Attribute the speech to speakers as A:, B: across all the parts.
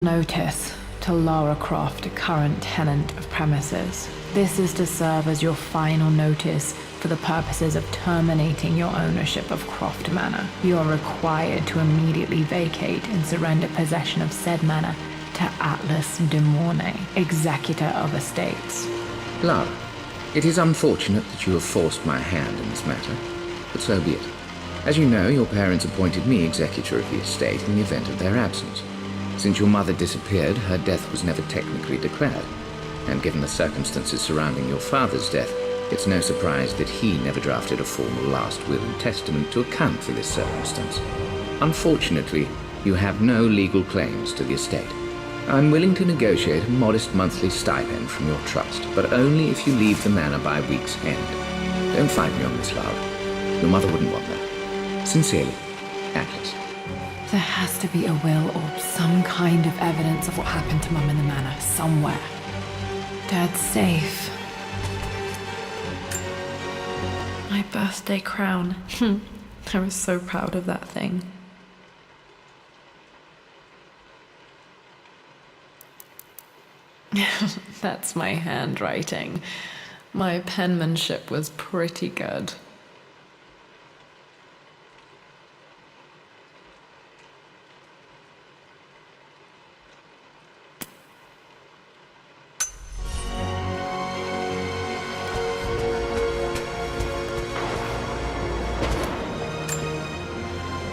A: Notice to Lara Croft, current tenant of premises. This is to serve as your final notice for the purposes of terminating your ownership of Croft Manor. You are required to immediately vacate and surrender possession of said manor to Atlas de Mornay, executor of estates.
B: Lara, it is unfortunate that you have forced my hand in this matter, but so be it. As you know, your parents appointed me executor of the estate in the event of their absence. Since your mother disappeared, her death was never technically declared, and given the circumstances surrounding your father's death, it's no surprise that he never drafted a formal last will and testament to account for this circumstance. Unfortunately, you have no legal claims to the estate. I'm willing to negotiate a modest monthly stipend from your trust, but only if you leave the manor by week's end. Don't fight me on this, Lara. Your mother wouldn't want that. Sincerely, Atlas.
A: There has to be a will or some kind of evidence of what happened to Mum in the manor somewhere. Dad's safe. My birthday crown. I was so proud of that thing. That's my handwriting. My penmanship was pretty good.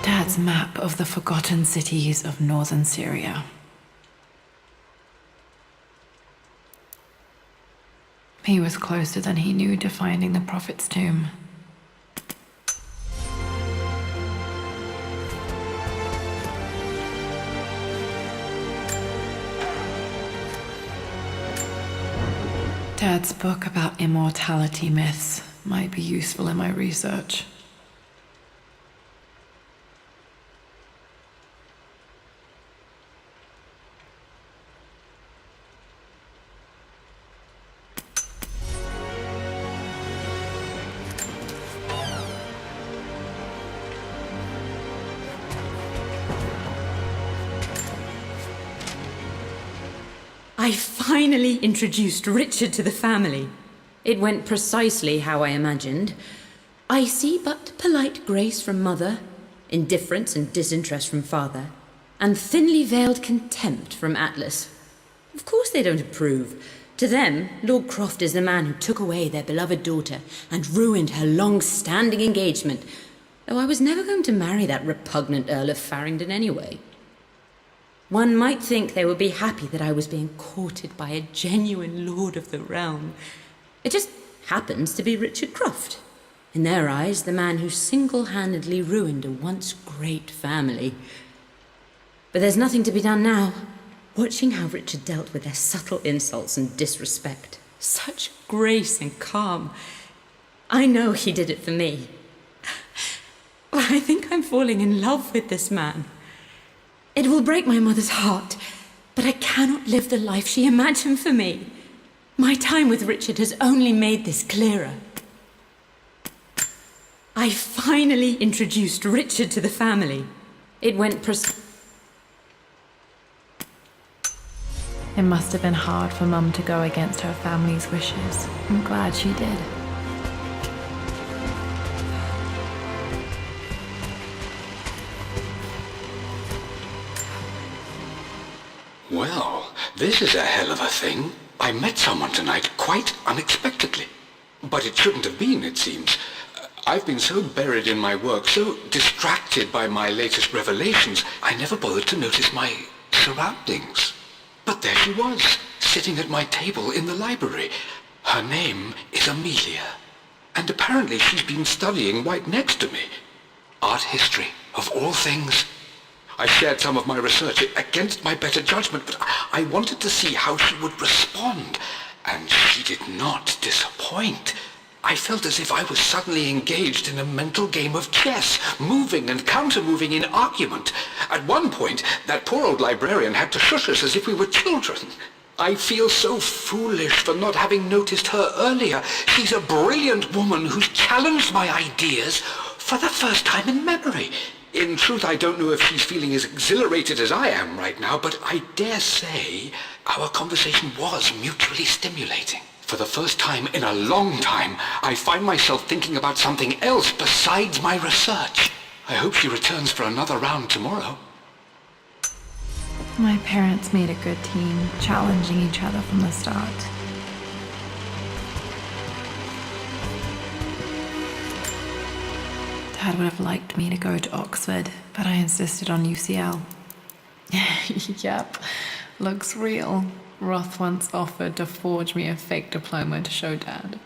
A: Dad's map of the forgotten cities of northern Syria. He was closer than he knew to finding the Prophet's tomb. Dad's book about immortality myths might be useful in my research.
C: I finally introduced Richard to the family. It went precisely how I imagined. I see but polite grace from mother, indifference and disinterest from father, and thinly veiled contempt from Atlas. Of course they don't approve. To them, Lord Croft is the man who took away their beloved daughter and ruined her long-standing engagement, though I was never going to marry that repugnant Earl of Farringdon anyway. One might think they would be happy that I was being courted by a genuine lord of the realm. It just happens to be Richard Croft. In their eyes, the man who single-handedly ruined a once great family. But there's nothing to be done now. Watching how Richard dealt with their subtle insults and disrespect. Such grace and calm. I know he did it for me. But I think I'm falling in love with this man. It will break my mother's heart, but I cannot live the life she imagined for me. My time with Richard has only made this clearer. I finally introduced Richard to the family. It went
A: It must have been hard for Mum to go against her family's wishes. I'm glad she did.
D: Well, this is a hell of a thing. I met someone tonight quite unexpectedly. But it shouldn't have been, it seems. I've been so buried in my work, so distracted by my latest revelations, I never bothered to notice my surroundings. But there she was, sitting at my table in the library. Her name is Amelia, and apparently she's been studying right next to me. Art history, of all things. I shared some of my research against my better judgment, but I wanted to see how she would respond, and she did not disappoint. I felt as if I was suddenly engaged in a mental game of chess, moving and counter-moving in argument. At one point, that poor old librarian had to shush us as if we were children. I feel so foolish for not having noticed her earlier. She's a brilliant woman who's challenged my ideas for the first time in memory. In truth, I don't know if she's feeling as exhilarated as I am right now, but I dare say our conversation was mutually stimulating. For the first time in a long time, I find myself thinking about something else besides my research. I hope she returns for another round tomorrow.
A: My parents made a good team, challenging each other from the start. Dad would have liked me to go to Oxford, but I insisted on UCL. Yep, looks real. Roth once offered to forge me a fake diploma to show Dad.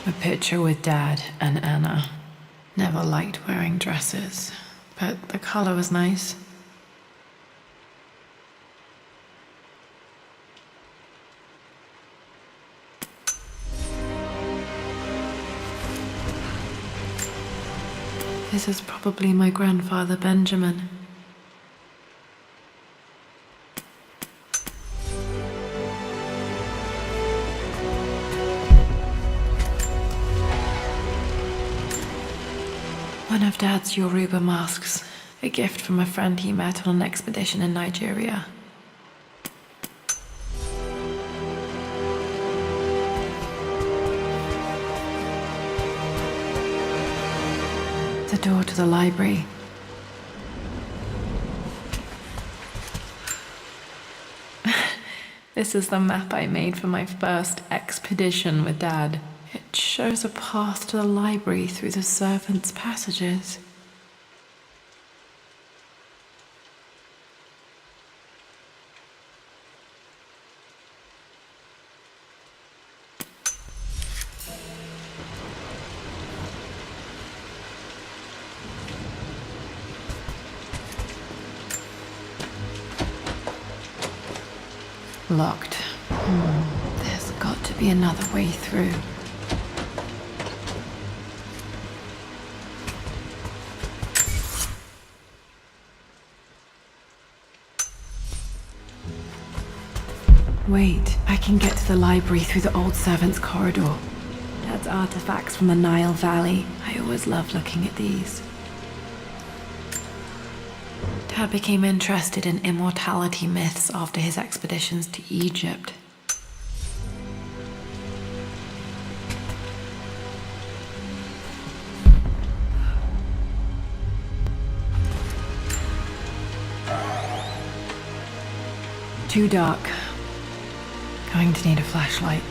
A: A picture with Dad and Anna. Never liked wearing dresses, but the color was nice. This is probably my grandfather Benjamin. One of Dad's Yoruba masks, a gift from a friend he met on an expedition in Nigeria. The door to the library. This is the map I made for my first expedition with Dad. It shows a path to the library through the servants' passages. Locked. There's got to be another way through. Wait, I can get to the library through the old servants' corridor. Dad's artifacts from the Nile Valley. I always loved looking at these. Dad became interested in immortality myths after his expeditions to Egypt. Too dark. Going to need a flashlight.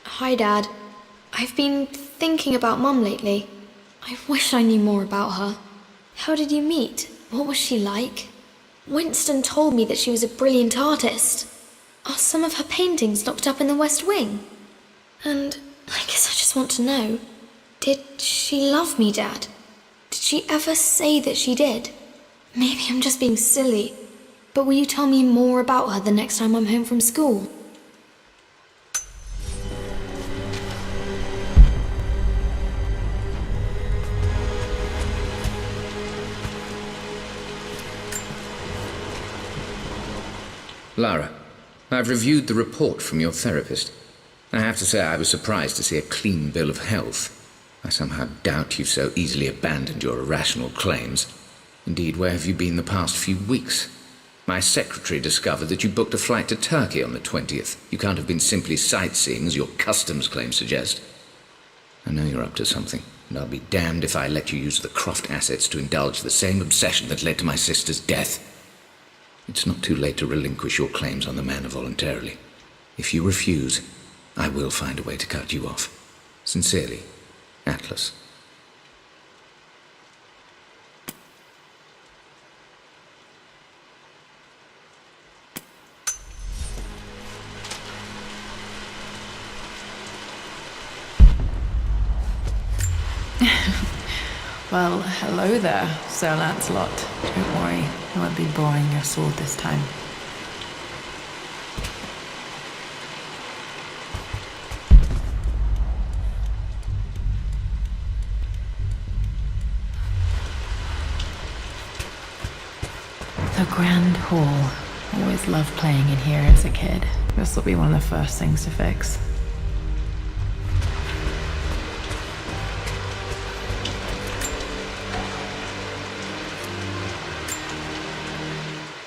E: Hi, Dad. I've been thinking about Mum lately. I wish I knew more about her. How did you meet? What was she like? Winston told me that she was a brilliant artist. Are some of her paintings locked up in the West Wing? And I guess I just want to know, did she love me, Dad? Did she ever say that she did? Maybe I'm just being silly, but will you tell me more about her the next time I'm home from school?
B: Lara, I've reviewed the report from your therapist. I have to say I was surprised to see a clean bill of health. I somehow doubt you've so easily abandoned your irrational claims. Indeed, where have you been the past few weeks? My secretary discovered that you booked a flight to Turkey on the 20th. You can't have been simply sightseeing, as your customs claims suggest. I know you're up to something, and I'll be damned if I let you use the Croft assets to indulge the same obsession that led to my sister's death. It's not too late to relinquish your claims on the manor voluntarily. If you refuse, I will find a way to cut you off. Sincerely, Atlas.
A: Well, hello there, Sir Lancelot. Don't worry, I won't be boring your sword this time. The Grand Hall. Always loved playing in here as a kid. This will be one of the first things to fix.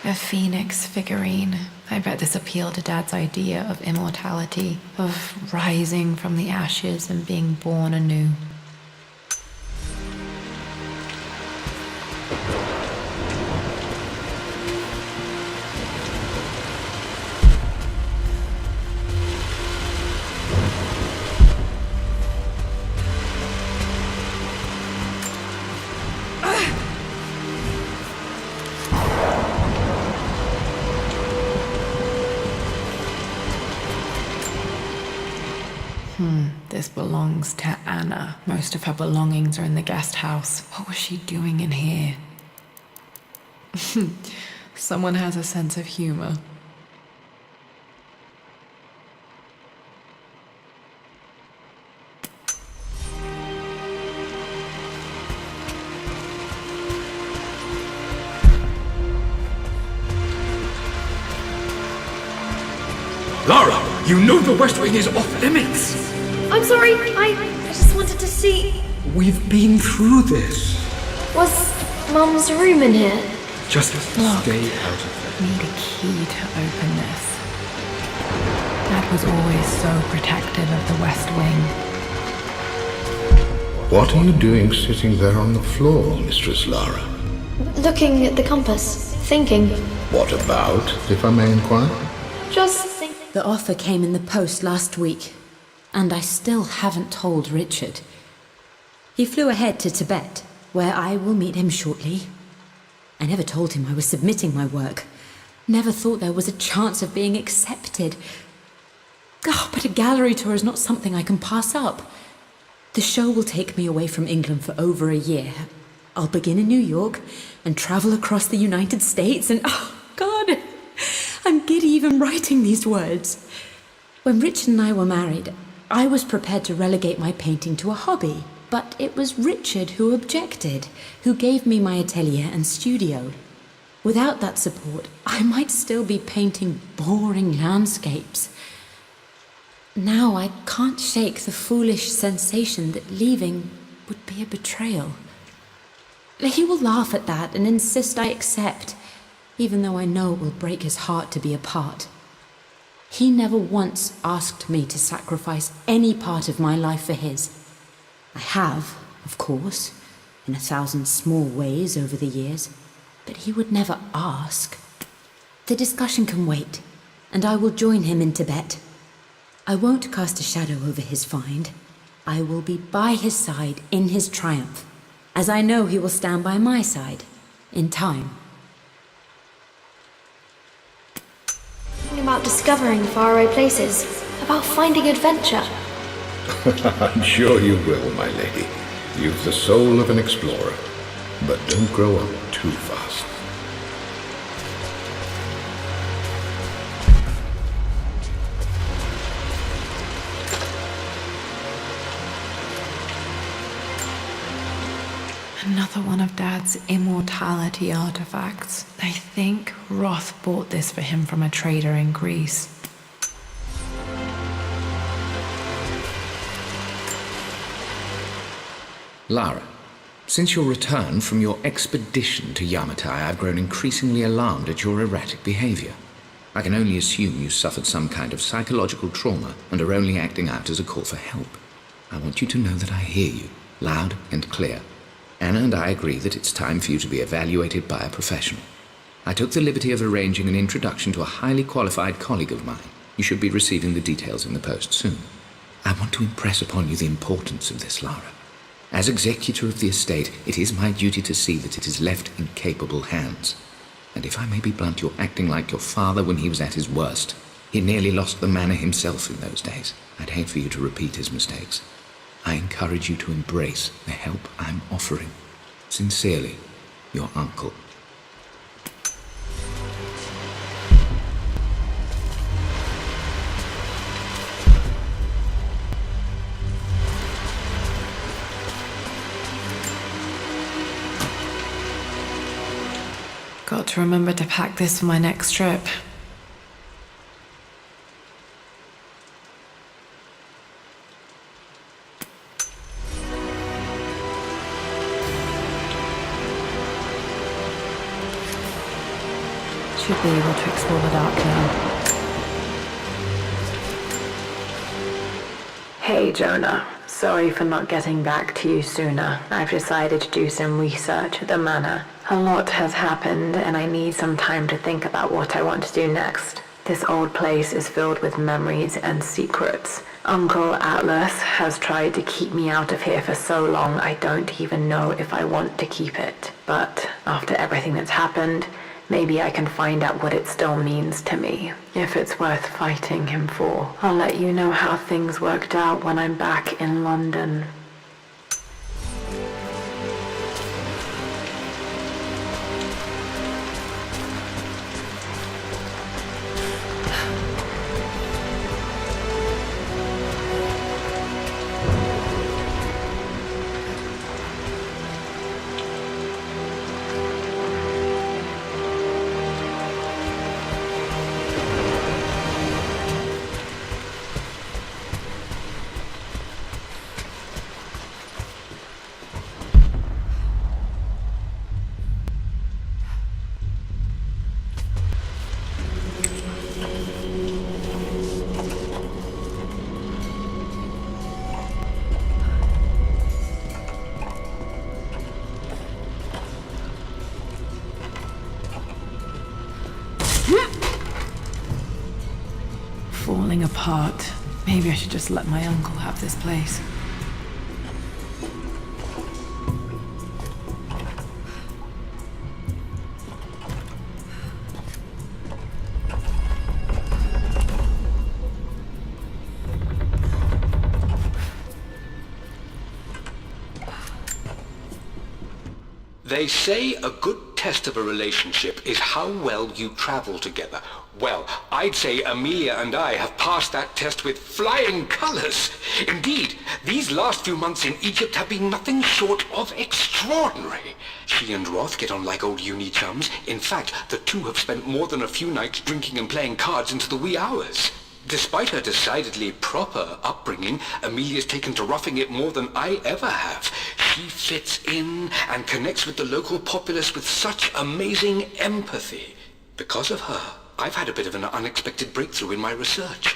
A: A phoenix figurine. I bet this appealed to Dad's idea of immortality, of rising from the ashes and being born anew. This belongs to Anna. Most of her belongings are in the guest house. What was she doing in here? Someone has a sense of humor.
D: Lara, you know the West Wing is off limits.
E: I'm sorry, I just wanted to see.
D: We've been through this.
E: Was Mum's room in here?
D: Just
A: Look.
D: stay out of it.
A: Need a key to open this. Dad was always so protective of the West Wing.
F: What are you doing sitting there on the floor, Mistress Lara?
E: Looking at the compass, thinking.
F: What about, if I may inquire?
E: Just think.
C: The offer came in the post last week, and I still haven't told Richard. He flew ahead to Tibet, where I will meet him shortly. I never told him I was submitting my work. Never thought there was a chance of being accepted. Oh, but a gallery tour is not something I can pass up. The show will take me away from England for over a year. I'll begin in New York and travel across the United States and, oh, God, I'm giddy even writing these words. When Richard and I were married, I was prepared to relegate my painting to a hobby, but it was Richard who objected, who gave me my atelier and studio. Without that support, I might still be painting boring landscapes. Now I can't shake the foolish sensation that leaving would be a betrayal. He will laugh at that and insist I accept, even though I know it will break his heart to be apart. He never once asked me to sacrifice any part of my life for his. I have, of course, in 1,000 small ways over the years, but he would never ask. The discussion can wait, and I will join him in Tibet. I won't cast a shadow over his find. I will be by his side in his triumph, as I know he will stand by my side, in time.
E: About discovering faraway places, about finding adventure.
F: I'm sure you will, my lady. You've the soul of an explorer. But don't grow up too fast.
A: Another one of Dad's immortality artifacts. I think Roth bought this for him from a trader in Greece.
B: Lara, since your return from your expedition to Yamatai, I've grown increasingly alarmed at your erratic behavior. I can only assume you suffered some kind of psychological trauma and are only acting out as a call for help. I want you to know that I hear you, loud and clear. Anna and I agree that it's time for you to be evaluated by a professional. I took the liberty of arranging an introduction to a highly qualified colleague of mine. You should be receiving the details in the post soon. I want to impress upon you the importance of this, Lara. As executor of the estate, it is my duty to see that it is left in capable hands. And if I may be blunt, you're acting like your father when he was at his worst. He nearly lost the manor himself in those days. I'd hate for you to repeat his mistakes. I encourage you to embrace the help I'm offering. Sincerely, your uncle.
A: Got to remember to pack this for my next trip. Should be able to explore the dark now. Hey Jonah, sorry for not getting back to you sooner. I've decided to do some research at the manor. A lot has happened and I need some time to think about what I want to do next. This old place is filled with memories and secrets. Uncle Atlas has tried to keep me out of here for so long I don't even know if I want to keep it. But after everything that's happened, maybe I can find out what it still means to me, if it's worth fighting him for. I'll let you know how things worked out when I'm back in London. Falling apart. Maybe I should just let my uncle have this place.
D: They say a good test of a relationship is how well you travel together. Well, I'd say Amelia and I have passed that test with flying colors. Indeed, these last few months in Egypt have been nothing short of extraordinary. She and Roth get on like old uni chums. In fact, the two have spent more than a few nights drinking and playing cards into the wee hours. Despite her decidedly proper upbringing, Amelia's taken to roughing it more than I ever have. She fits in and connects with the local populace with such amazing empathy. Because of her, I've had a bit of an unexpected breakthrough in my research.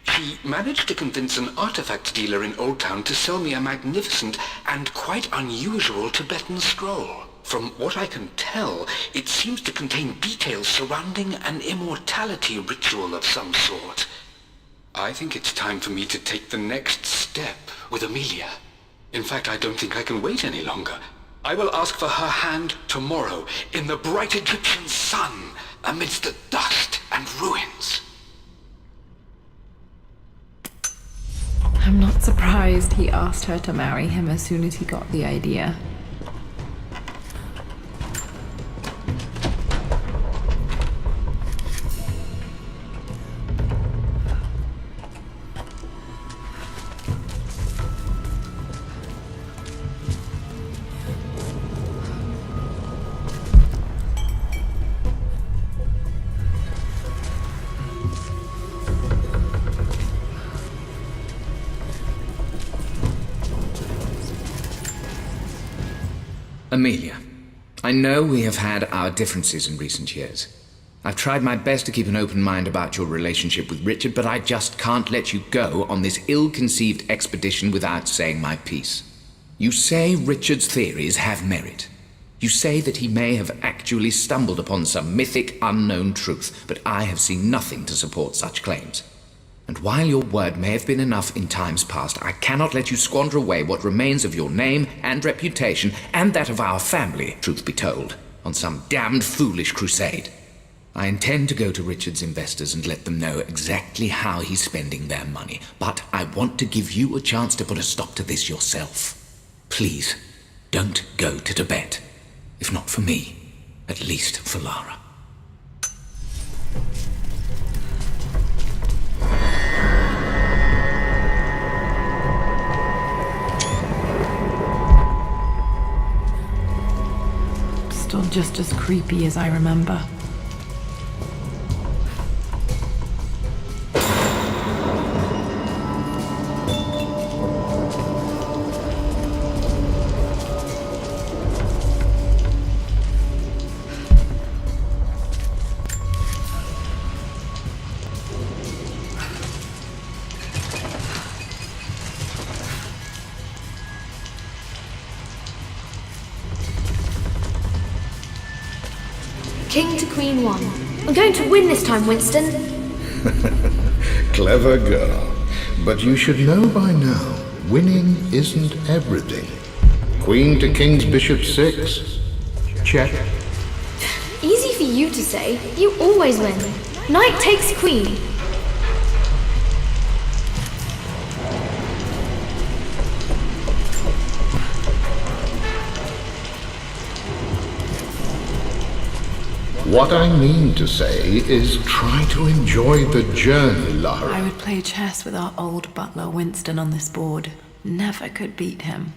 D: She managed to convince an artifact dealer in Old Town to sell me a magnificent and quite unusual Tibetan scroll. From what I can tell, it seems to contain details surrounding an immortality ritual of some sort. I think it's time for me to take the next step with Amelia. In fact, I don't think I can wait any longer. I will ask for her hand tomorrow in the bright Egyptian sun amidst the dust and ruins.
A: I'm not surprised he asked her to marry him as soon as he got the idea.
B: Amelia, I know we have had our differences in recent years. I've tried my best to keep an open mind about your relationship with Richard, but I just can't let you go on this ill-conceived expedition without saying my piece. You say Richard's theories have merit. You say that he may have actually stumbled upon some mythic, unknown truth, but I have seen nothing to support such claims. And while your word may have been enough in times past, I cannot let you squander away what remains of your name and reputation, and that of our family, truth be told, on some damned foolish crusade. I intend to go to Richard's investors and let them know exactly how he's spending their money. But I want to give you a chance to put a stop to this yourself. Please, don't go to Tibet. If not for me, at least for Lara.
A: Still just as creepy as I remember.
E: King to Queen 1. I'm going to win this time, Winston.
F: Clever girl. But you should know by now, winning isn't everything. Queen to King's Bishop 6. Check.
E: Easy for you to say. You always win. Knight takes Queen.
F: What I mean to say is try to enjoy the journey, Lara.
A: I would play chess with our old butler Winston on this board. Never could beat him.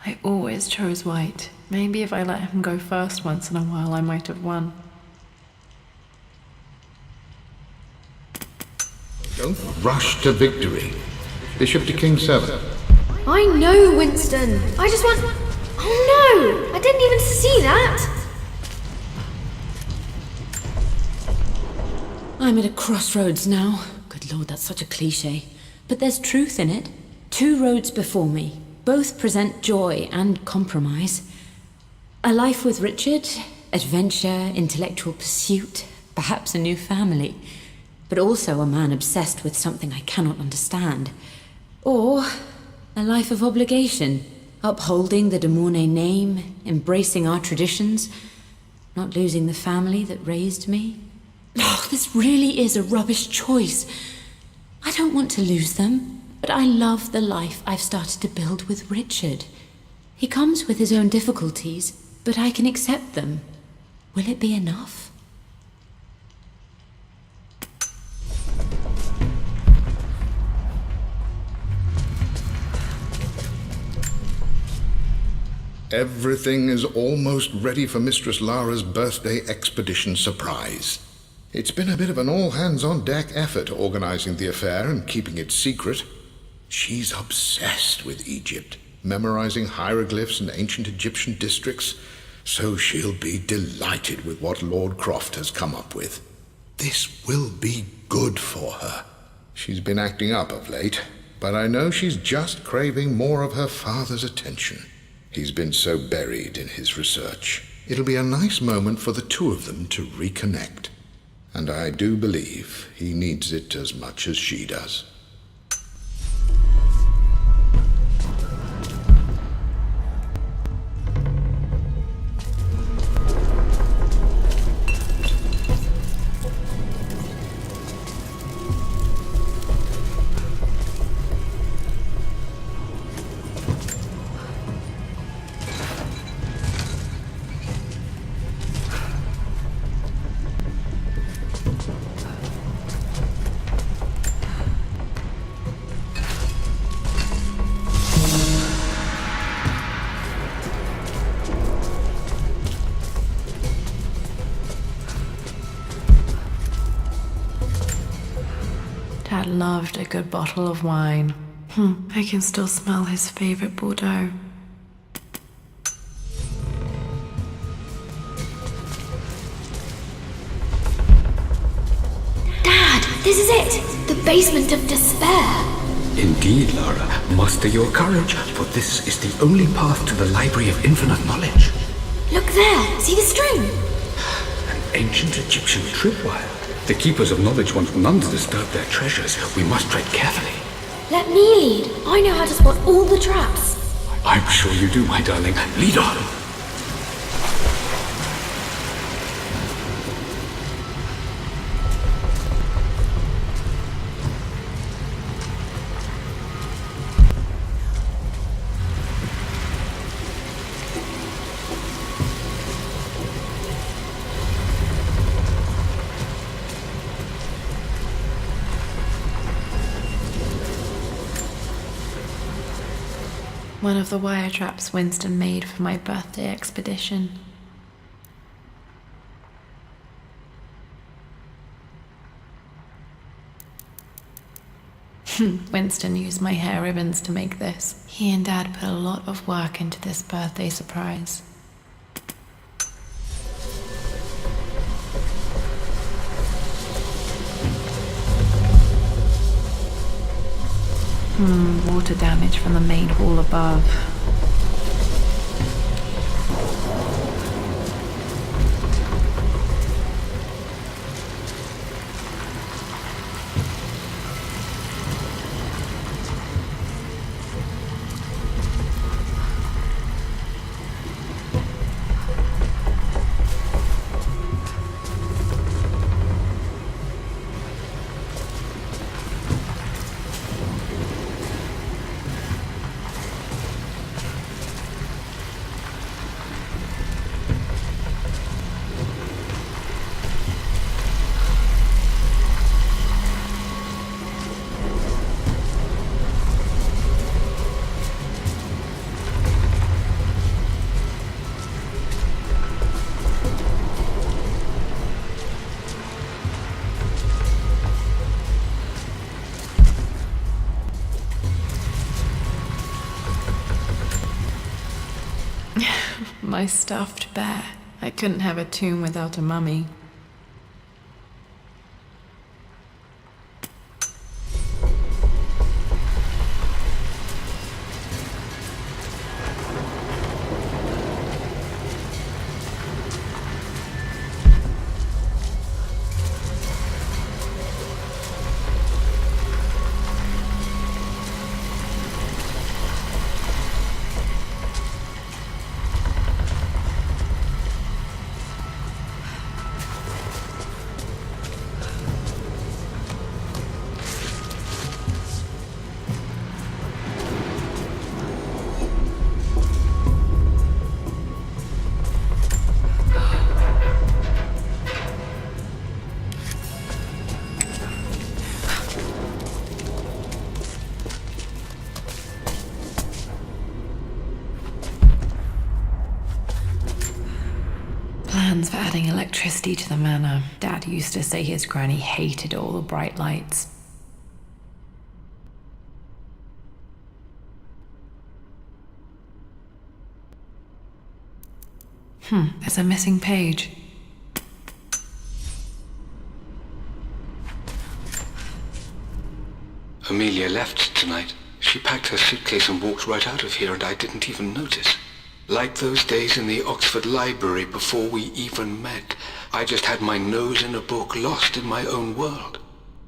A: I always chose white. Maybe if I let him go first once in a while, I might have won.
F: Don't rush to victory. Bishop to King 7.
E: I know, Winston. I just want... Oh no! I didn't even see that!
C: I'm at a crossroads now. Good lord, that's such a cliche. But there's truth in it. 2 roads before me. Both present joy and compromise. A life with Richard, adventure, intellectual pursuit, perhaps a new family. But also a man obsessed with something I cannot understand. Or a life of obligation, upholding the de Mornay name, embracing our traditions, not losing the family that raised me. Oh, this really is a rubbish choice. I don't want to lose them. But I love the life I've started to build with Richard. He comes with his own difficulties, but I can accept them. Will it be enough?
F: Everything is almost ready for Mistress Lara's birthday expedition surprise. It's been a bit of an all-hands-on-deck effort organizing the affair and keeping it secret. She's obsessed with Egypt, memorizing hieroglyphs and ancient Egyptian districts, so she'll be delighted with what Lord Croft has come up with. This will be good for her. She's been acting up of late, but I know she's just craving more of her father's attention. He's been so buried in his research. It'll be a nice moment for the 2 of them to reconnect. And I do believe he needs it as much as she does.
A: Dad loved a good bottle of wine. I can still smell his favorite Bordeaux.
E: This is it! The basement of despair!
D: Indeed, Lara. Muster your courage, for this is the only path to the Library of Infinite Knowledge.
E: Look there! See the string?
D: An ancient Egyptian tripwire. The keepers of knowledge want none to disturb their treasures. We must tread carefully.
E: Let me lead. I know how to spot all the traps.
D: I'm sure you do, my darling. Lead on.
A: One of the wire traps Winston made for my birthday expedition. Winston used my hair ribbons to make this. He and Dad put a lot of work into this birthday surprise. Water damage from the main hall above. My stuffed bear. I couldn't have a tomb without a mummy. Plans for adding electricity to the manor. Dad used to say his granny hated all the bright lights. There's a missing page.
D: Amelia left tonight. She packed her suitcase and walked right out of here, and I didn't even notice. Like those days in the Oxford Library before we even met, I just had my nose in a book, lost in my own world.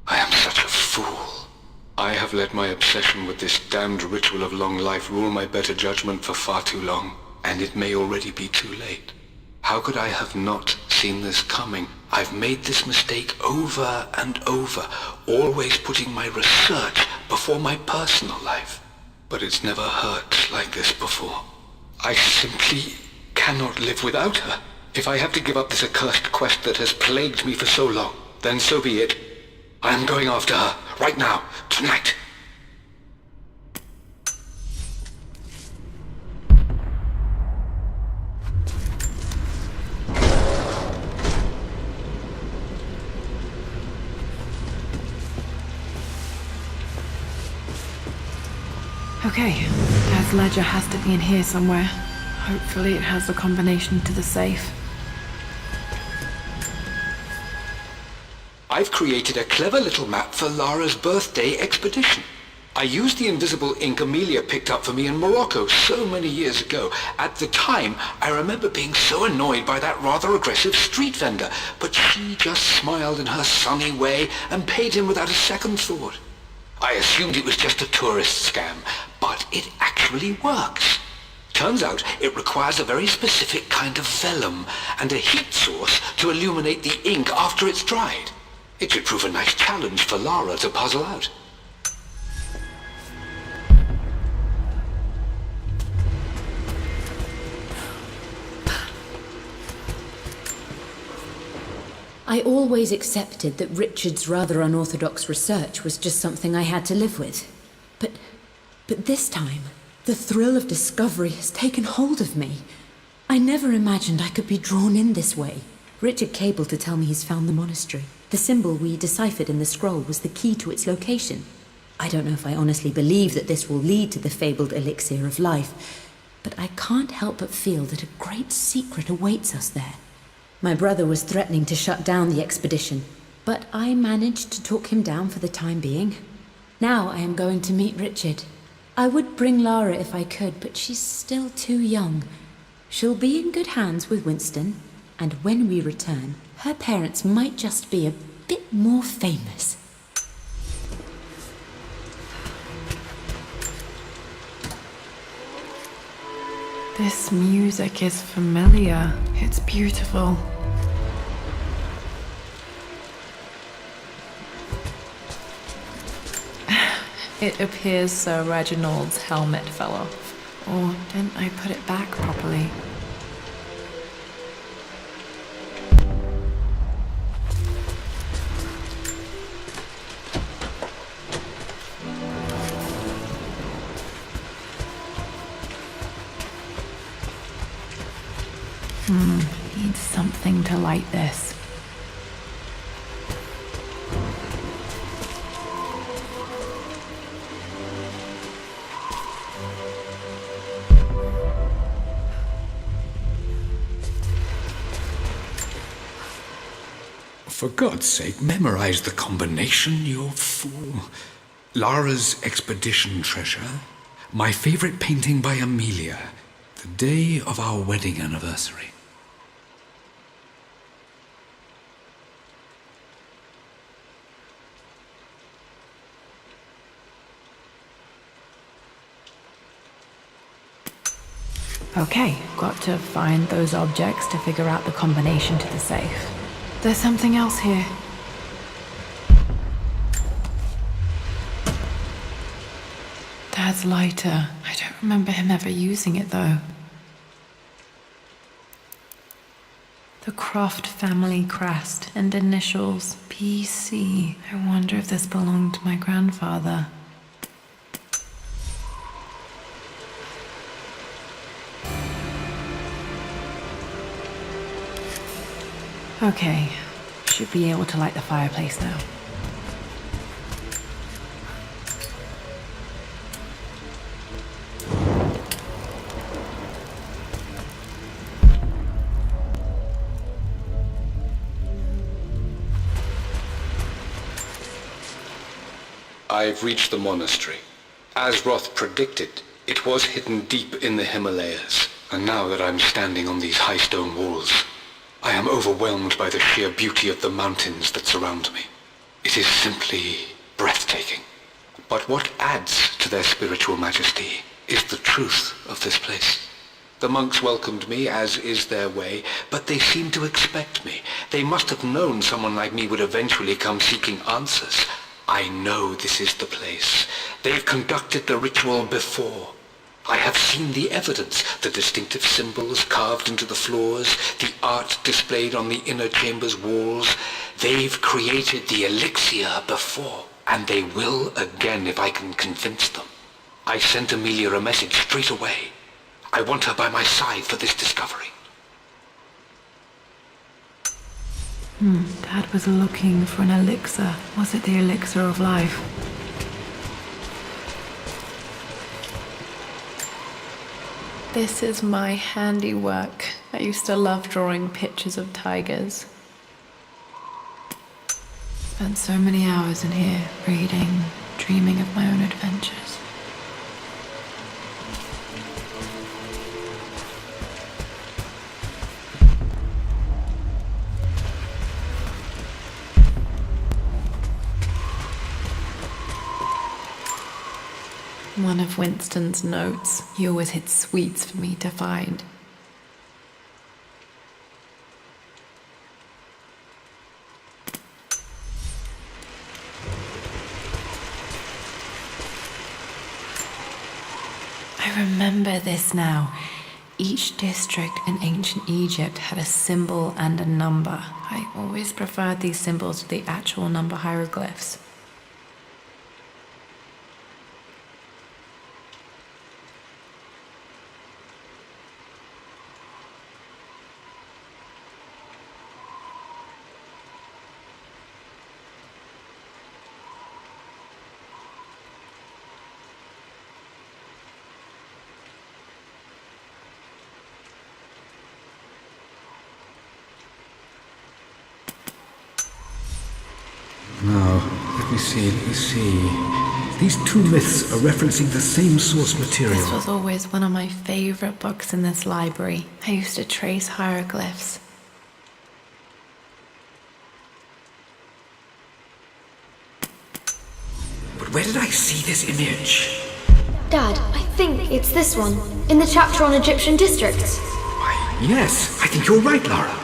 D: I am such a fool. I have let my obsession with this damned ritual of long life rule my better judgment for far too long, and it may already be too late. How could I have not seen this coming? I've made this mistake over and over, always putting my research before my personal life. But it's never hurt like this before. I simply cannot live without her. If I have to give up this accursed quest that has plagued me for so long, then so be it. I am going after her, right now, tonight.
A: Okay, Dad's ledger has to be in here somewhere. Hopefully it has the combination to the safe.
D: I've created a clever little map for Lara's birthday expedition. I used the invisible ink Amelia picked up for me in Morocco so many years ago. At the time, I remember being so annoyed by that rather aggressive street vendor, but she just smiled in her sunny way and paid him without a second thought. I assumed it was just a tourist scam, but it actually works. Turns out it requires a very specific kind of vellum and a heat source to illuminate the ink after it's dried. It should prove a nice challenge for Lara to puzzle out.
C: I always accepted that Richard's rather unorthodox research was just something I had to live with. But this time, the thrill of discovery has taken hold of me. I never imagined I could be drawn in this way. Richard cabled to tell me he's found the monastery. The symbol we deciphered in the scroll was the key to its location. I don't know if I honestly believe that this will lead to the fabled elixir of life, but I can't help but feel that a great secret awaits us there. My brother was threatening to shut down the expedition, but I managed to talk him down for the time being. Now I am going to meet Richard. I would bring Lara if I could, but she's still too young. She'll be in good hands with Winston, and when we return, her parents might just be a bit more famous.
A: This music is familiar. It's beautiful. It appears Sir Reginald's helmet fell off. Or didn't I put it back properly? Need something to light this.
D: For God's sake, memorize the combination, you fool. Lara's expedition treasure, my favorite painting by Amelia, the day of our wedding anniversary.
A: Okay, got to find those objects to figure out the combination to the safe. There's something else here. Dad's lighter. I don't remember him ever using it, though. The Croft family crest and initials PC. I wonder if this belonged to my grandfather. Okay, should be able to light the fireplace now.
D: I've reached the monastery. As Roth predicted, it was hidden deep in the Himalayas. And now that I'm standing on these high stone walls, I am overwhelmed by the sheer beauty of the mountains that surround me. It is simply breathtaking. But what adds to their spiritual majesty is the truth of this place. The monks welcomed me, as is their way, but they seemed to expect me. They must have known someone like me would eventually come seeking answers. I know this is the place. They've conducted the ritual before. I have seen the evidence, the distinctive symbols carved into the floors, the art displayed on the inner chamber's walls. They've created the elixir before, and they will again if I can convince them. I sent Amelia a message straight away. I want her by my side for this discovery.
A: Dad was looking for an elixir. Was it the elixir of life? This is my handiwork. I used to love drawing pictures of tigers. Spent so many hours in here, reading, dreaming of my own adventures. One of Winston's notes. He always hid sweets for me to find. I remember this now. Each district in ancient Egypt had a symbol and a number. I always preferred these symbols to the actual number hieroglyphs.
G: Now, let me see. These two myths are referencing the same source material.
A: This was always one of my favorite books in this library. I used to trace hieroglyphs.
G: But where did I see this image?
E: Dad, I think it's this one, in the chapter on Egyptian districts.
G: Why, yes, I think you're right, Lara.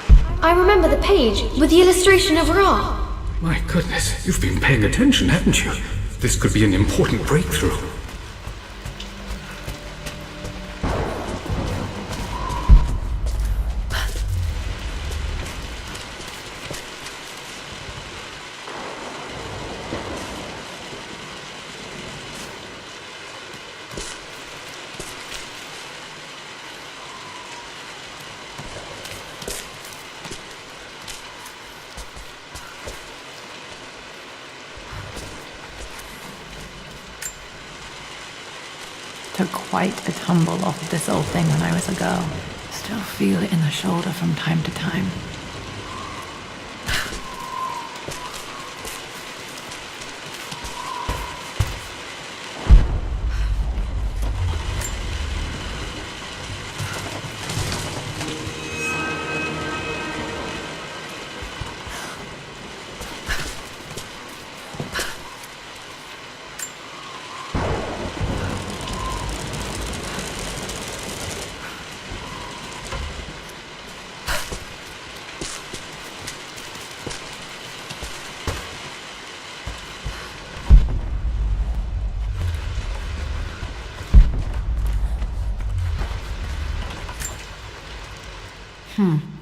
E: I remember the page with the illustration of Ra.
G: My goodness, you've been paying attention, haven't you? This could be an important breakthrough.
A: Took quite a tumble off of this old thing when I was a girl. Still feel it in the shoulder from time to time.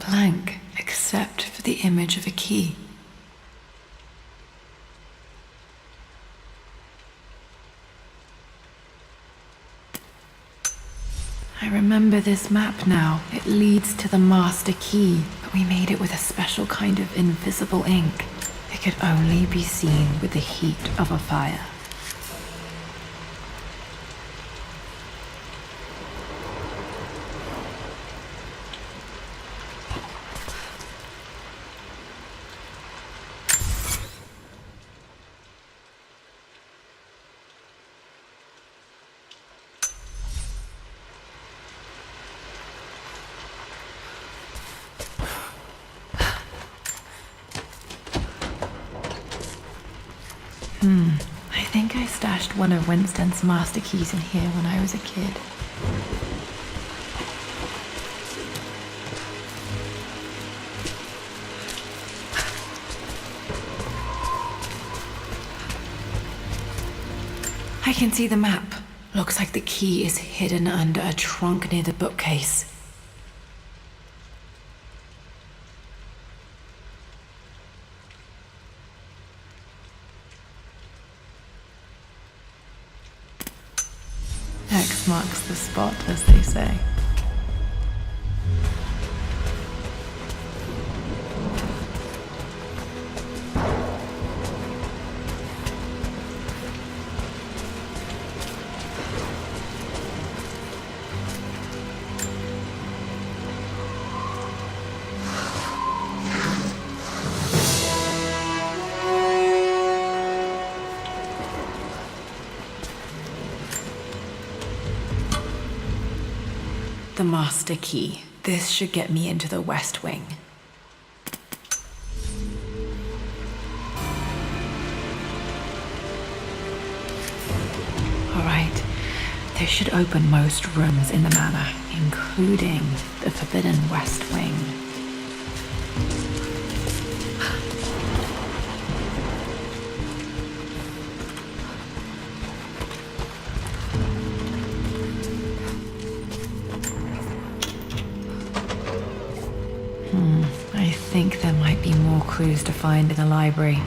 A: Blank, except for the image of a key. I remember this map now. It leads to the master key, but we made it with a special kind of invisible ink. It could only be seen with the heat of a fire. I think I stashed one of Winston's master keys in here when I was a kid. I can see the map. Looks like the key is hidden under a trunk near the bookcase. X marks the spot, as they say. the master key. This should get me into the West Wing. Alright, this should open most rooms in the manor, including the forbidden West Wing. I think there might be more clues to find in the library.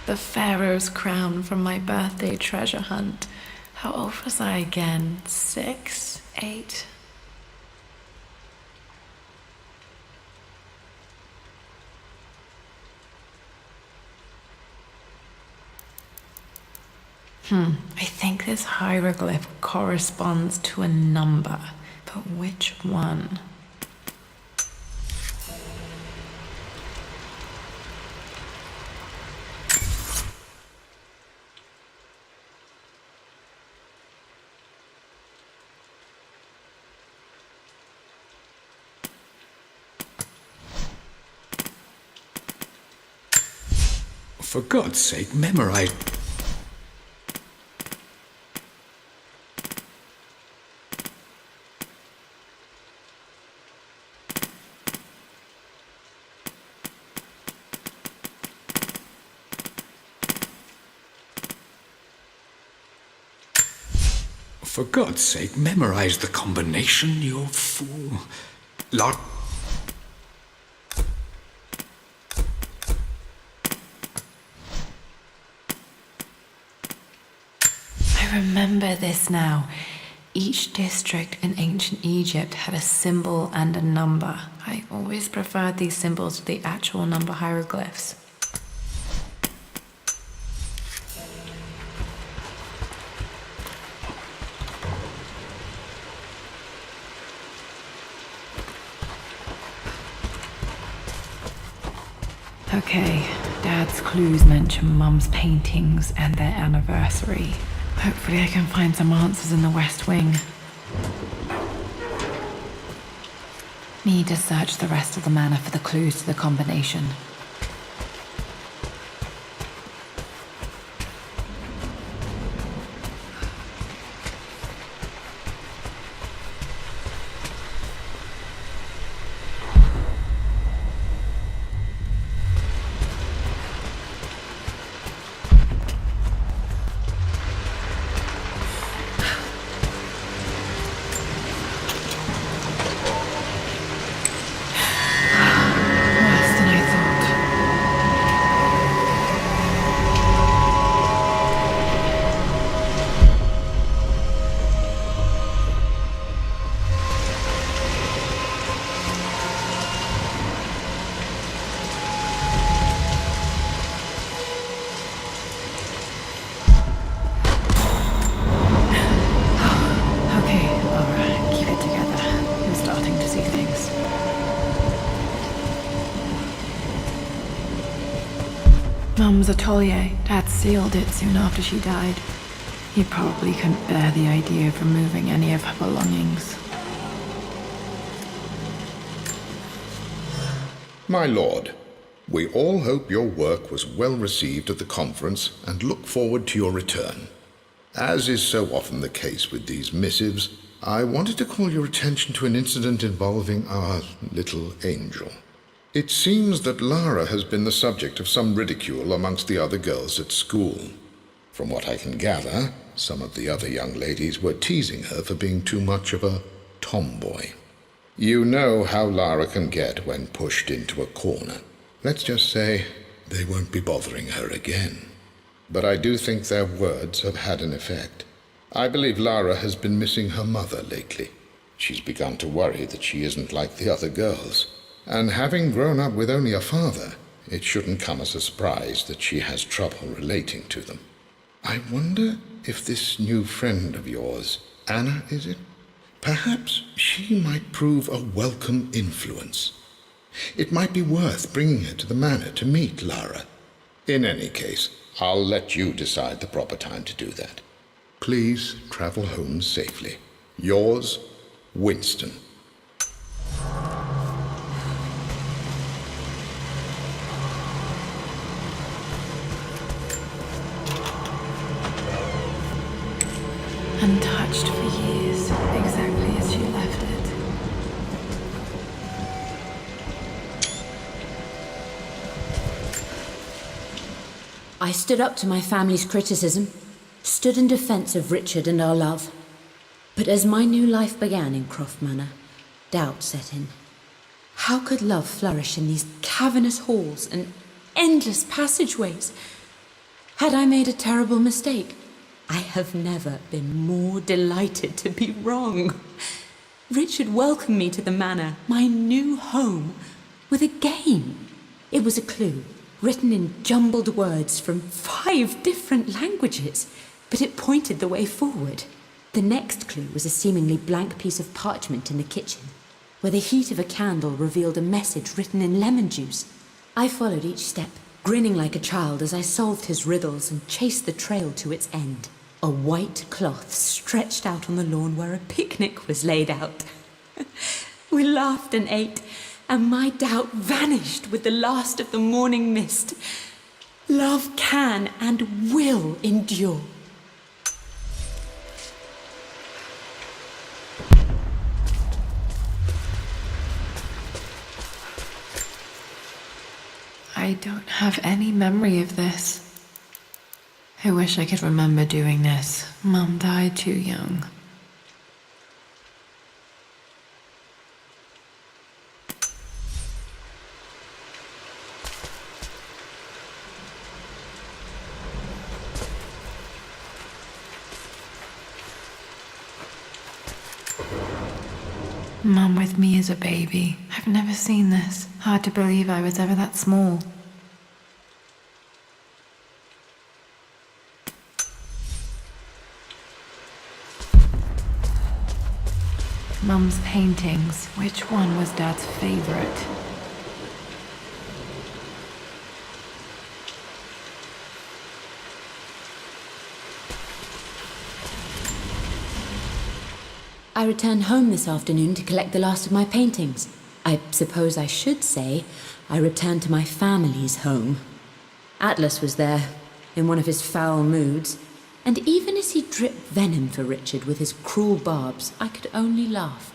A: The Pharaoh's crown from my birthday treasure hunt. How old was I again? 6? 8? I think this hieroglyph corresponds to a number, but which one?
G: For God's sake, memorize. For God's sake, memorize the combination, you fool. Lord.
A: I remember this now. Each district in ancient Egypt had a symbol and a number. I always preferred these symbols to the actual number hieroglyphs. Okay, Dad's clues mention Mum's paintings and their anniversary. Hopefully I can find some answers in the West Wing. Need to search the rest of the manor for the clues to the combination. Mum's atelier. Dad sealed it soon after she died. He probably couldn't bear the idea of removing any of her belongings.
F: My lord, we all hope your work was well received at the conference and look forward to your return. As is so often the case with these missives, I wanted to call your attention to an incident involving our little angel. It seems that Lara has been the subject of some ridicule amongst the other girls at school. From what I can gather, some of the other young ladies were teasing her for being too much of a tomboy. You know how Lara can get when pushed into a corner. Let's just say they won't be bothering her again. But I do think their words have had an effect. I believe Lara has been missing her mother lately. She's begun to worry that she isn't like the other girls. And having grown up with only a father, it shouldn't come as a surprise that she has trouble relating to them. I wonder if this new friend of yours, Anna, is it? Perhaps she might prove a welcome influence. It might be worth bringing her to the manor to meet Lara. In any case, I'll let you decide the proper time to do that. Please travel home safely. Yours, Winston.
A: Untouched for years, exactly as she left it.
C: I stood up to my family's criticism, stood in defense of Richard and our love. But as my new life began in Croft Manor, doubt set in. How could love flourish in these cavernous halls and endless passageways? Had I made a terrible mistake? I have never been more delighted to be wrong. Richard welcomed me to the manor, my new home, with a game. It was a clue, written in jumbled words from 5 different languages, but it pointed the way forward. The next clue was a seemingly blank piece of parchment in the kitchen, where the heat of a candle revealed a message written in lemon juice. I followed each step, grinning like a child as I solved his riddles and chased the trail to its end. A white cloth stretched out on the lawn where a picnic was laid out. We laughed and ate, and my doubt vanished with the last of the morning mist. Love can and will endure.
A: I don't have any memory of this. I wish I could remember doing this. Mum died too young. Mum with me as a baby. I've never seen this. Hard to believe I was ever that small. Mum's paintings. Which one was Dad's favorite?
C: I returned home this afternoon to collect the last of my paintings. I suppose I should say I returned to my family's home. Atlas was there, in one of his foul moods, and even as he dripped venom for Richard with his cruel barbs, I could only laugh.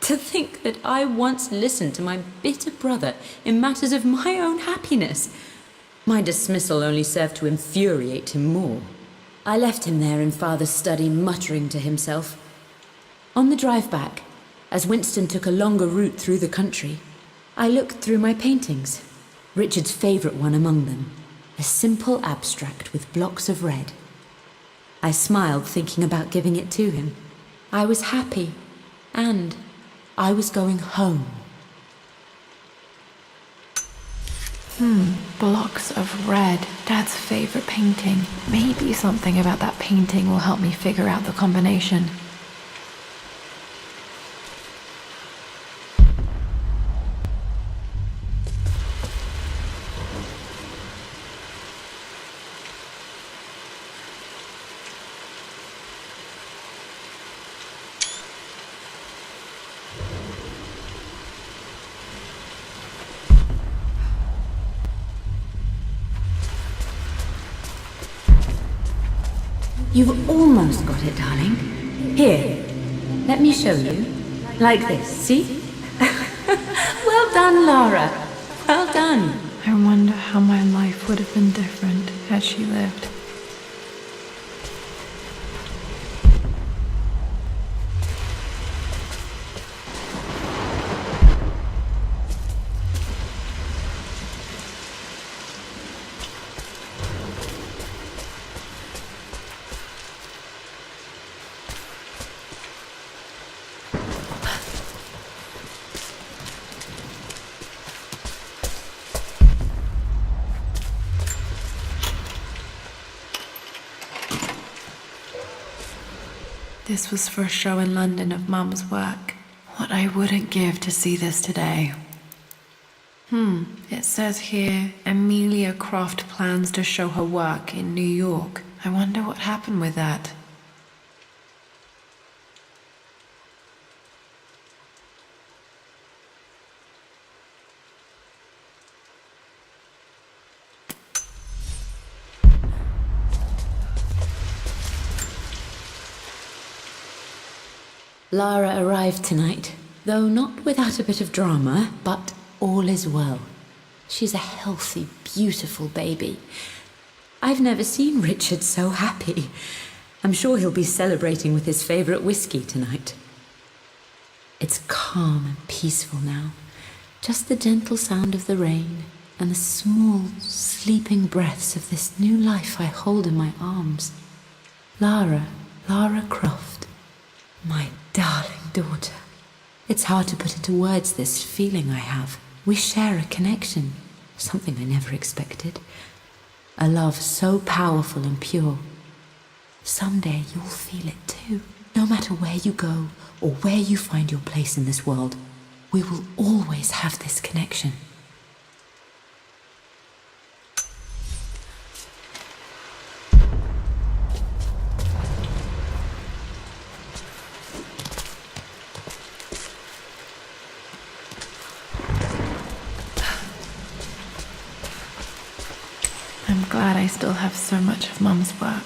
C: To think that I once listened to my bitter brother in matters of my own happiness. My dismissal only served to infuriate him more. I left him there in Father's study, muttering to himself. On the drive back, as Winston took a longer route through the country, I looked through my paintings, Richard's favourite one among them, a simple abstract with blocks of red. I smiled, thinking about giving it to him. I was happy, and I was going home.
A: Blocks of red. Dad's favourite painting. Maybe something about that painting will help me figure out the combination.
C: You've almost got it, darling. Here, let me show you. Like this, see? Well done, Lara. Well done.
A: I wonder how my life would have been different had she lived. This was for a show in London of Mum's work. What I wouldn't give to see this today. It says here, Amelia Croft plans to show her work in New York. I wonder what happened with that.
C: Lara arrived tonight, though not without a bit of drama, but all is well. She's a healthy, beautiful baby. I've never seen Richard so happy. I'm sure he'll be celebrating with his favourite whiskey tonight. It's calm and peaceful now. Just the gentle sound of the rain and the small, sleeping breaths of this new life I hold in my arms. Lara Croft, my darling daughter. It's hard to put into words this feeling I have. We share a connection, something I never expected. A love so powerful and pure. Someday you'll feel it too. No matter where you go or where you find your place in this world, we will always have this connection.
A: I'm glad I still have so much of Mum's work.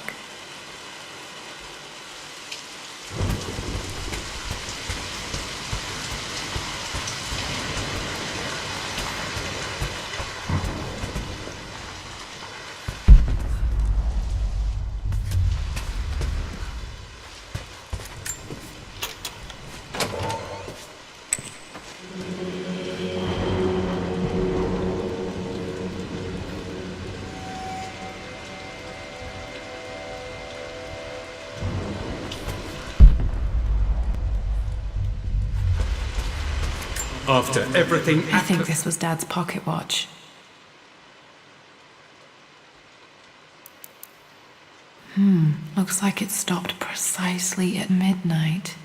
H: After everything...
A: I think this was Dad's pocket watch. Looks like it stopped precisely at midnight.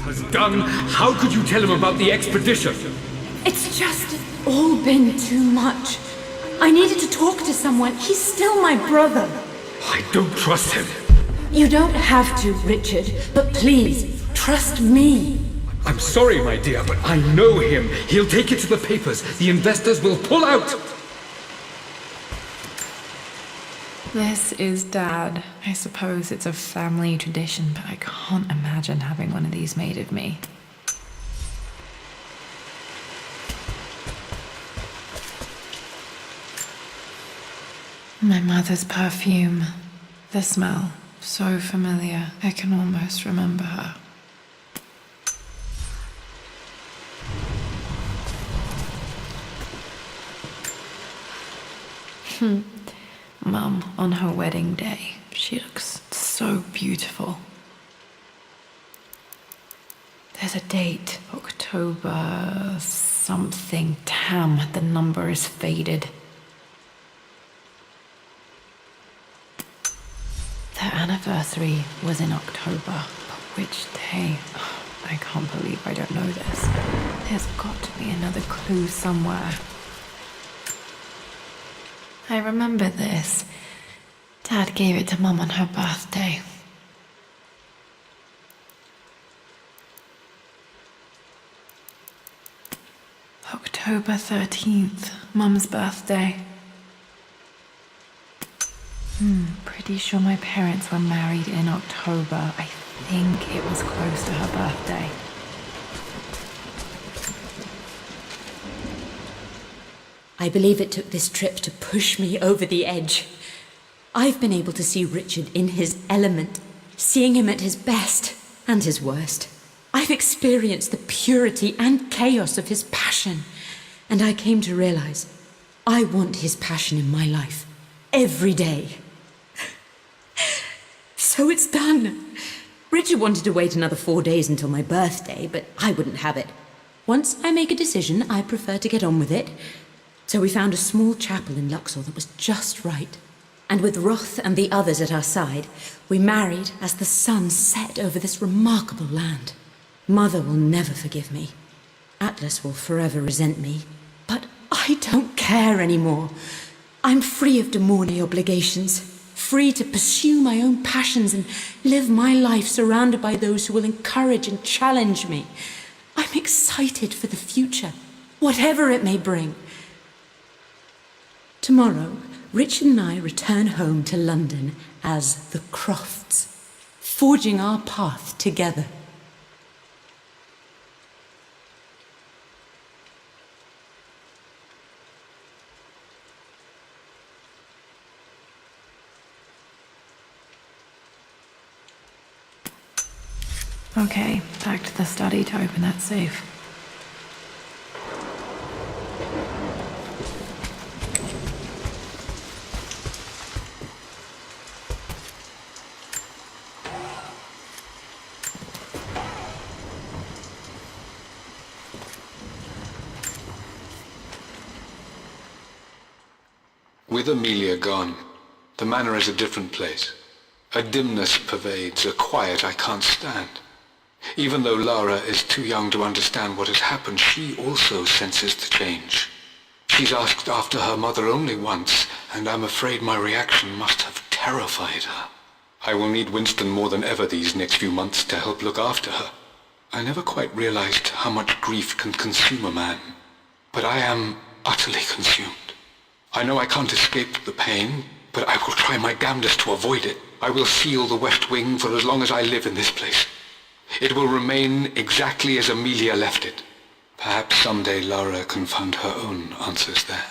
H: ...has done. How could you tell him about the expedition?
C: It's just all been too much. I needed to talk to someone. He's still my brother.
H: I don't trust him.
C: You don't have to, Richard, but please, trust me.
H: I'm sorry, my dear, but I know him. He'll take it to the papers. The investors will pull out.
A: This is Dad. I suppose it's a family tradition, but I can't imagine having one of these made of me. My mother's perfume. The smell. So familiar. I can almost remember her. Mum, on her wedding day. She looks so beautiful. There's a date. October something. Damn, the number is faded. Their anniversary was in October, but which day? Oh, I can't believe I don't know this. There's got to be another clue somewhere. I remember this. Dad gave it to Mum on her birthday. October 13th, Mum's birthday. Pretty sure my parents were married in October. I think it was close to her birthday.
C: I believe it took this trip to push me over the edge. I've been able to see Richard in his element, seeing him at his best and his worst. I've experienced the purity and chaos of his passion, and I came to realize I want his passion in my life every day. So it's done. Richard wanted to wait another 4 days until my birthday, but I wouldn't have it. Once I make a decision, I prefer to get on with it. So we found a small chapel in Luxor that was just right. And with Roth and the others at our side, we married as the sun set over this remarkable land. Mother will never forgive me. Atlas will forever resent me. But I don't care anymore. I'm free of de Mornay obligations, free to pursue my own passions and live my life surrounded by those who will encourage and challenge me. I'm excited for the future, whatever it may bring. Tomorrow, Richard and I return home to London as the Crofts, forging our path together.
A: Okay, back to the study to open that safe.
D: With Amelia gone, the manor is a different place. A dimness pervades, a quiet I can't stand. Even though Lara is too young to understand what has happened, she also senses the change. She's asked after her mother only once, and I'm afraid my reaction must have terrified her. I will need Winston more than ever these next few months to help look after her. I never quite realized how much grief can consume a man, but I am utterly consumed. I know I can't escape the pain, but I will try my damnedest to avoid it. I will seal the West Wing for as long as I live in this place. It will remain exactly as Amelia left it. Perhaps someday Lara can find her own answers there.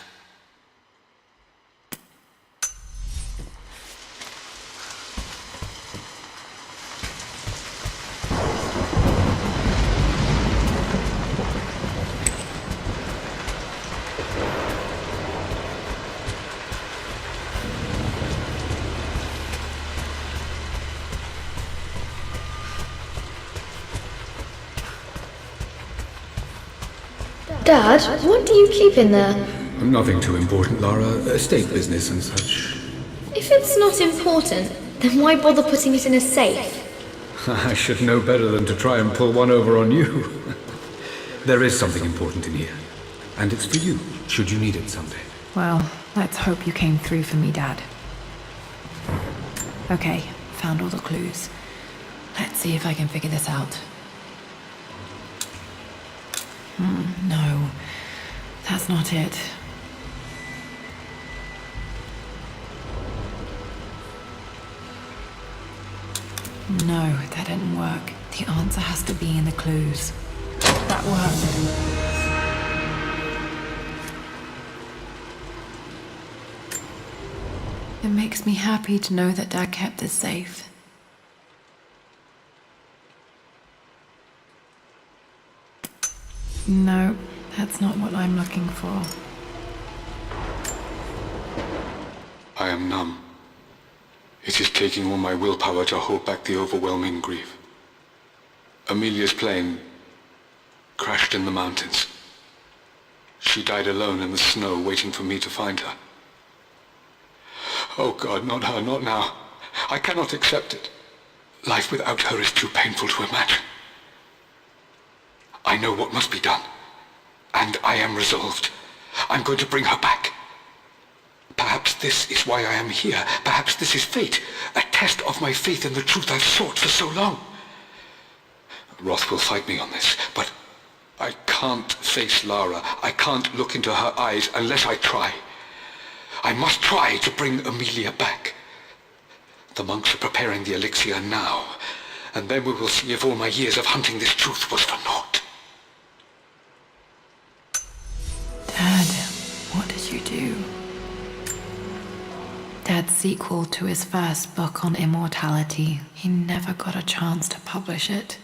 E: Dad, what do you keep in there?
G: Nothing too important, Lara. Estate business and such.
E: If it's not important, then why bother putting it in a safe?
G: I should know better than to try and pull one over on you. There is something important in here. And it's for you, should you need it someday.
A: Well, let's hope you came through for me, Dad. Okay, found all the clues. Let's see if I can figure this out. No, that's not it. No, that didn't work. The answer has to be in the clues. That worked. It makes me happy to know that Dad kept this safe. No, that's not what I'm looking for.
D: I am numb. It is taking all my willpower to hold back the overwhelming grief. Amelia's plane crashed in the mountains. She died alone in the snow, waiting for me to find her. Oh God, not her, not now. I cannot accept it. Life without her is too painful to imagine. I know what must be done, and I am resolved. I'm going to bring her back. Perhaps this is why I am here. Perhaps this is fate, a test of my faith in the truth I've sought for so long. Roth will fight me on this, but I can't face Lara. I can't look into her eyes unless I try. I must try to bring Amelia back. The monks are preparing the elixir now, and then we will see if all my years of hunting this truth was for naught.
A: Dad, what did you do? Dad's sequel to his first book on immortality. He never got a chance to publish it.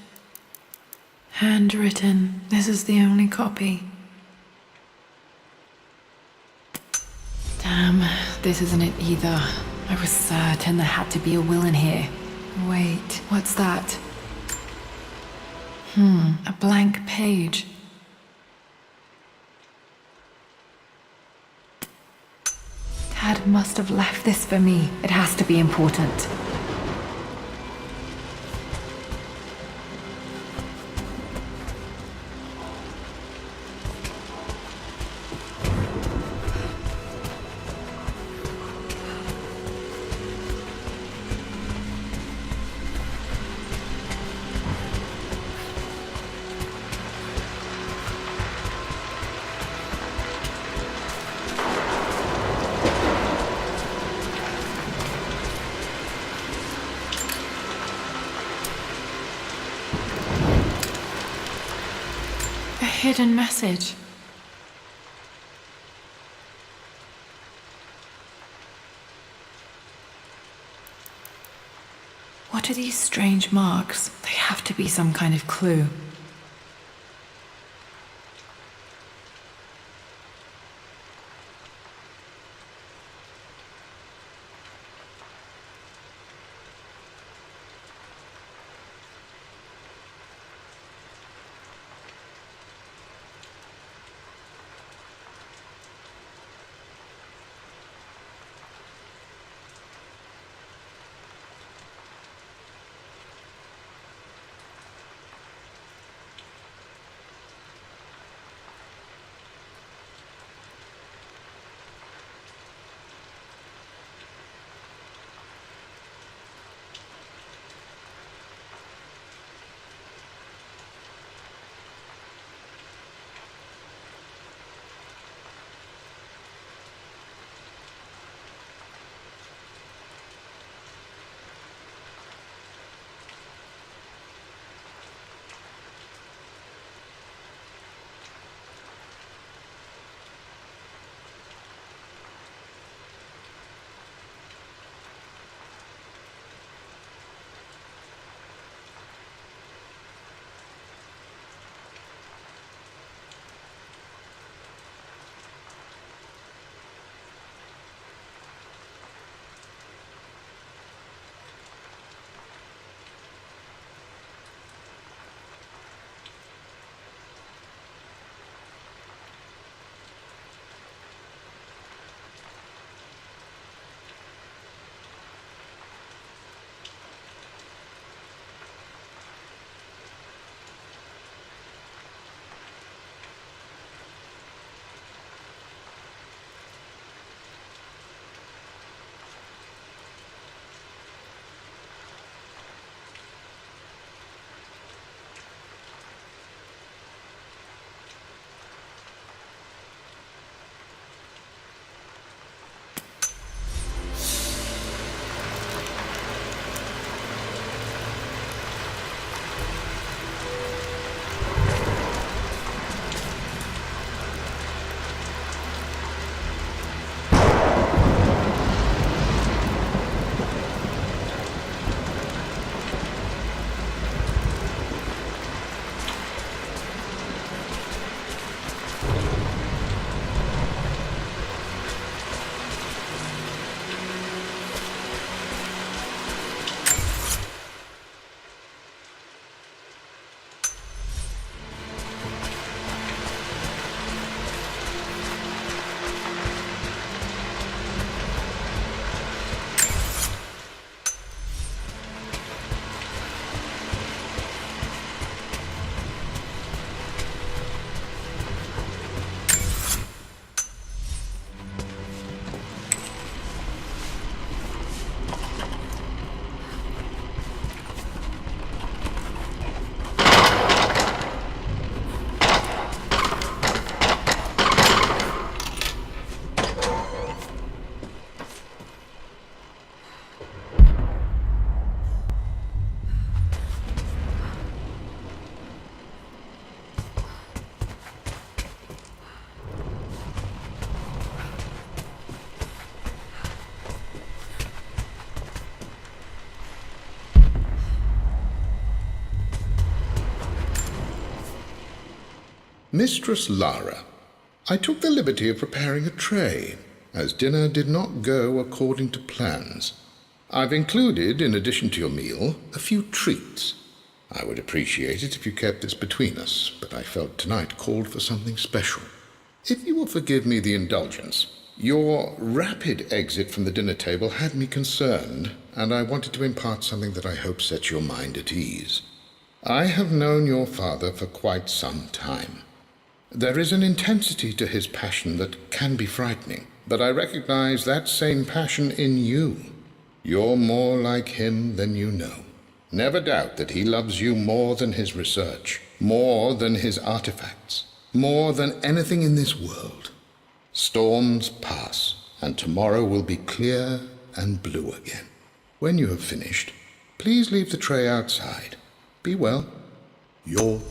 A: Handwritten. This is the only copy. Damn, this isn't it either. I was certain there had to be a will in here. Wait, what's that? A blank page. Dad must have left this for me. It has to be important. Hidden message. What are these strange marks? They have to be some kind of clue.
F: Mistress Lara, I took the liberty of preparing a tray, as dinner did not go according to plans. I've included, in addition to your meal, a few treats. I would appreciate it if you kept this between us, but I felt tonight called for something special. If you will forgive me the indulgence, Your rapid exit from the dinner table had me concerned, and I wanted to impart something that I hope sets your mind at ease. I have known your father for quite some time. There is an intensity to his passion that can be frightening, but I recognize that same passion in you. You're more like him than you know. Never doubt that he loves you more than his research, more than his artifacts, more than anything in this world. Storms pass, and tomorrow will be clear and blue again. When you have finished, please leave the tray outside. Be well. Your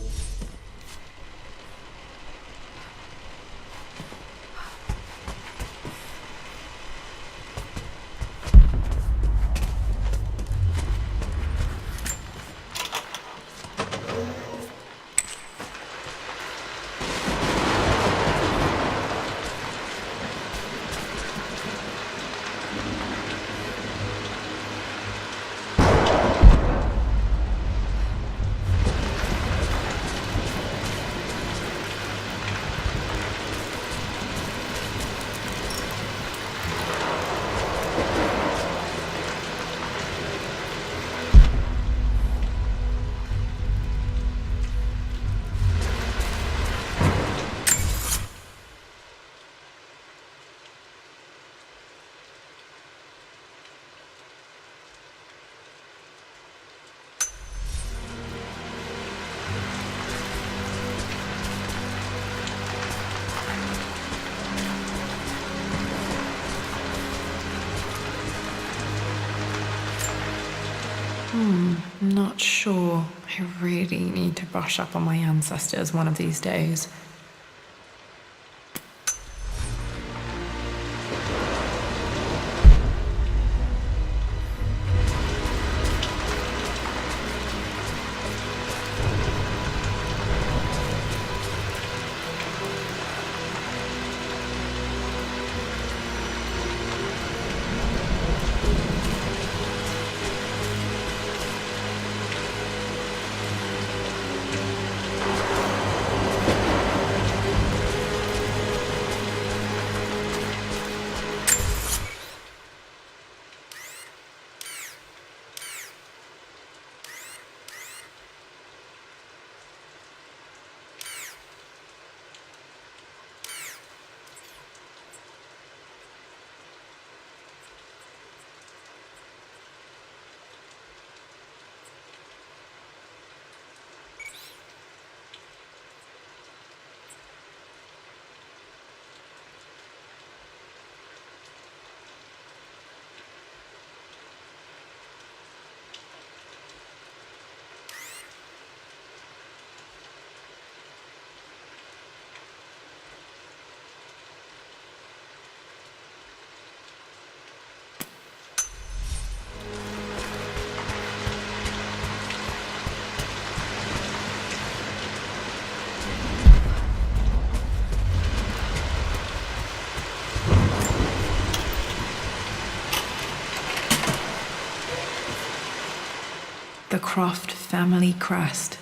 A: I'm not sure. I really need to brush up on my ancestors one of these days. The Croft family crest.